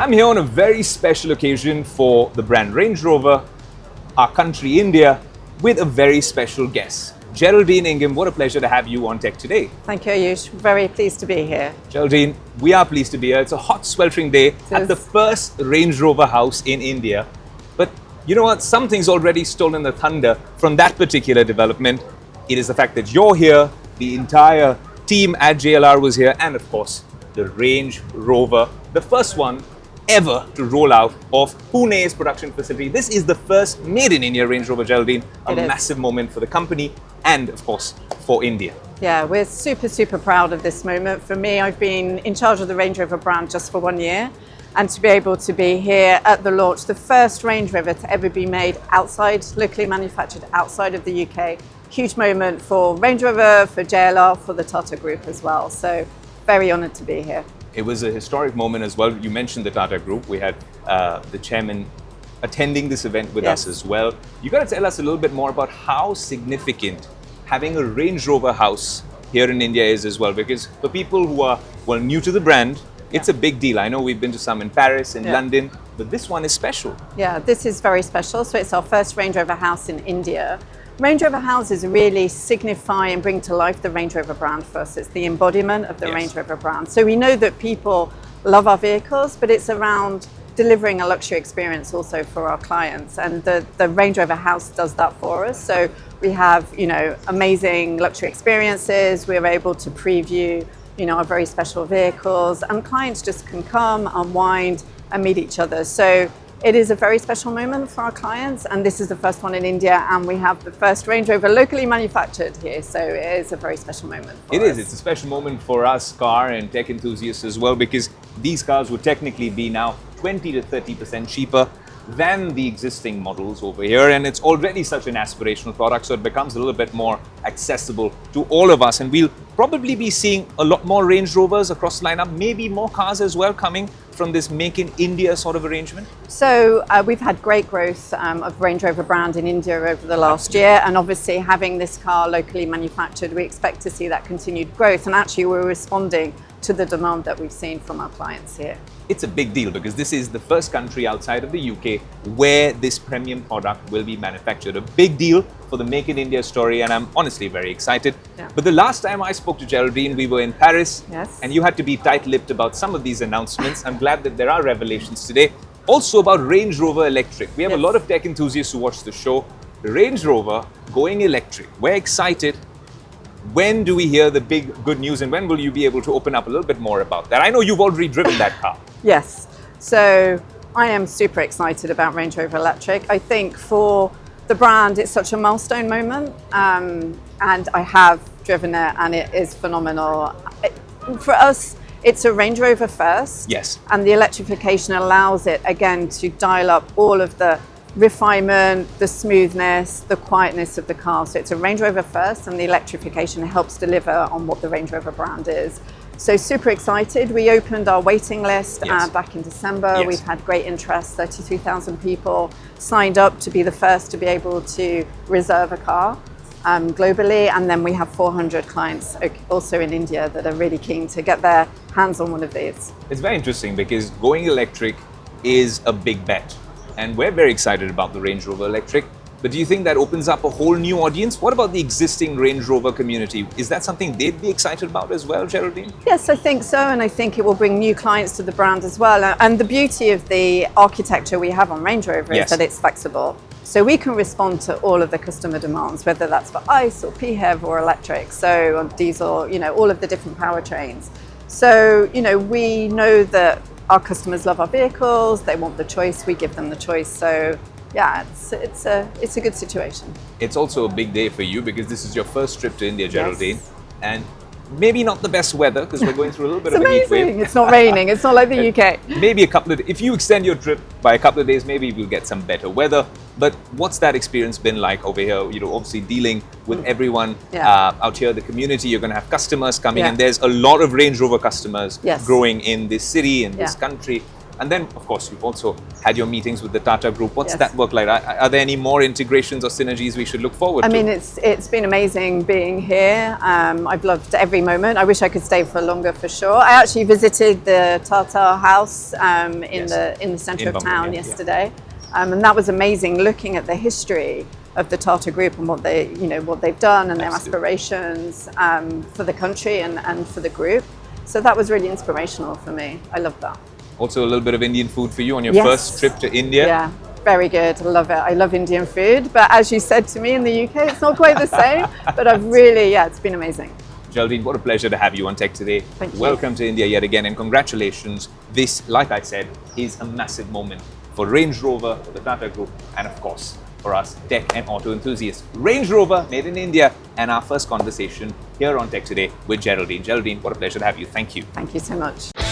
I'm here on a very special occasion for the brand Range Rover, our country India, with a very special guest. Geraldine Ingham, what a pleasure to have you on Tech Today. Thank you, Aayush. Very pleased to be here. Geraldine, we are pleased to be here. It's a hot, sweltering day at the first Range Rover house in India. But you know what? Something's already stolen the thunder from that particular development. It is the fact that you're here, the entire team at JLR was here, and of course, the Range Rover, the first one ever to roll out of Pune's production facility. This is the first made in India Range Rover, Geraldine, a massive moment for the company and of course for India. Yeah, we're super proud of this moment. For me, I've been in charge of the Range Rover brand just for 1 year, and to be able to be here at the launch, the first Range Rover to ever be made outside, locally manufactured outside of the UK. Huge moment for Range Rover, for JLR, for the Tata Group as well. So very honoured to be here. It was a historic moment as well. You mentioned the Tata Group. We had the chairman attending this event with us as well. You got to tell us a little bit more about how significant having a Range Rover house here in India is as well, because for people who are new to the brand, it's a big deal. I know we've been to some in Paris, in London, but this one is special. Yeah, this is very special. So it's our first Range Rover house in India. Range Rover houses really signify and bring to life the Range Rover brand for us. It's the embodiment of the Range Rover brand. So we know that people love our vehicles, but it's around delivering a luxury experience also for our clients. And the Range Rover house does that for us. So we have, amazing luxury experiences. We're able to preview, our very special vehicles, and clients just can come, unwind, and meet each other. So it is a very special moment for our clients, and this is the first one in India, and we have the first Range Rover locally manufactured here, so it is a very special moment for us. It's a special moment for us car and tech enthusiasts as well, because these cars would technically be now 20 to 30% cheaper than the existing models over here, and it's already such an aspirational product, so it becomes a little bit more accessible to all of us, and we'll probably be seeing a lot more Range Rovers across the lineup, maybe more cars as well coming from this Make in India sort of arrangement? So we've had great growth of Range Rover brand in India over the last year, and obviously having this car locally manufactured, we expect to see that continued growth, and actually we're responding to the demand that we've seen from our clients here. It's a big deal because this is the first country outside of the UK where this premium product will be manufactured. A big deal for the Make in India story, and I'm honestly very excited. Yeah. But the last time I spoke to Geraldine, we were in Paris, Yes. and you had to be tight-lipped about some of these announcements. I'm glad that there are revelations today. Also about Range Rover Electric. We have a lot of tech enthusiasts who watch the show. Range Rover going electric. We're excited. When do we hear the big good news, and when will you be able to open up a little bit more about that? I know you've already driven that car. Yes, so I am super excited about Range Rover Electric. I think for the brand, it's such a milestone moment, and I have driven it, and it is phenomenal. For us, it's a Range Rover first, and the electrification allows it again to dial up all of the refinement, the smoothness, the quietness of the car. So it's a Range Rover first, and the electrification helps deliver on what the Range Rover brand is. So super excited. We opened our waiting list back in December. We've had great interest. 33,000 people signed up to be the first to be able to reserve a car globally. And then we have 400 clients also in India that are really keen to get their hands on one of these. It's very interesting because going electric is a big bet. And we're very excited about the Range Rover Electric. But do you think that opens up a whole new audience? What about the existing Range Rover community? Is that something they'd be excited about as well, Geraldine? Yes, I think so. And I think it will bring new clients to the brand as well. And the beauty of the architecture we have on Range Rover is that it's flexible. So we can respond to all of the customer demands, whether that's for ICE or PHEV or electric, so on diesel, all of the different powertrains. So, we know that our customers love our vehicles, they want the choice, we give them the choice. So yeah, it's a good situation. It's also a big day for you because this is your first trip to India, Geraldine, and maybe not the best weather because we're going through a little bit of a heat wave. It's not raining, it's not like the UK. Maybe if you extend your trip by a couple of days, maybe we'll get some better weather. But what's that experience been like over here? Obviously dealing with everyone out here, the community, you're going to have customers coming and there's a lot of Range Rover customers growing in this city, in this country. And then, of course, you've also had your meetings with the Tata Group. What's Yes. that work like? Are there any more integrations or synergies we should look forward to? I mean, it's been amazing being here. I've loved every moment. I wish I could stay for longer, for sure. I actually visited the Tata House in the centre of town yesterday, and that was amazing. Looking at the history of the Tata Group and what they've done and their aspirations for the country and for the group. So that was really inspirational for me. I love that. Also a little bit of Indian food for you on your Yes. first trip to India. Yeah, very good. I love it. I love Indian food, but as you said to me, in the UK, it's not quite the same. But it's been amazing. Geraldine, what a pleasure to have you on Tech Today. Thank you. Welcome to India yet again, and congratulations. This, like I said, is a massive moment for Range Rover, for the Tata Group, and of course, for us tech and auto enthusiasts. Range Rover, made in India, and our first conversation here on Tech Today with Geraldine. Geraldine, what a pleasure to have you. Thank you. Thank you so much.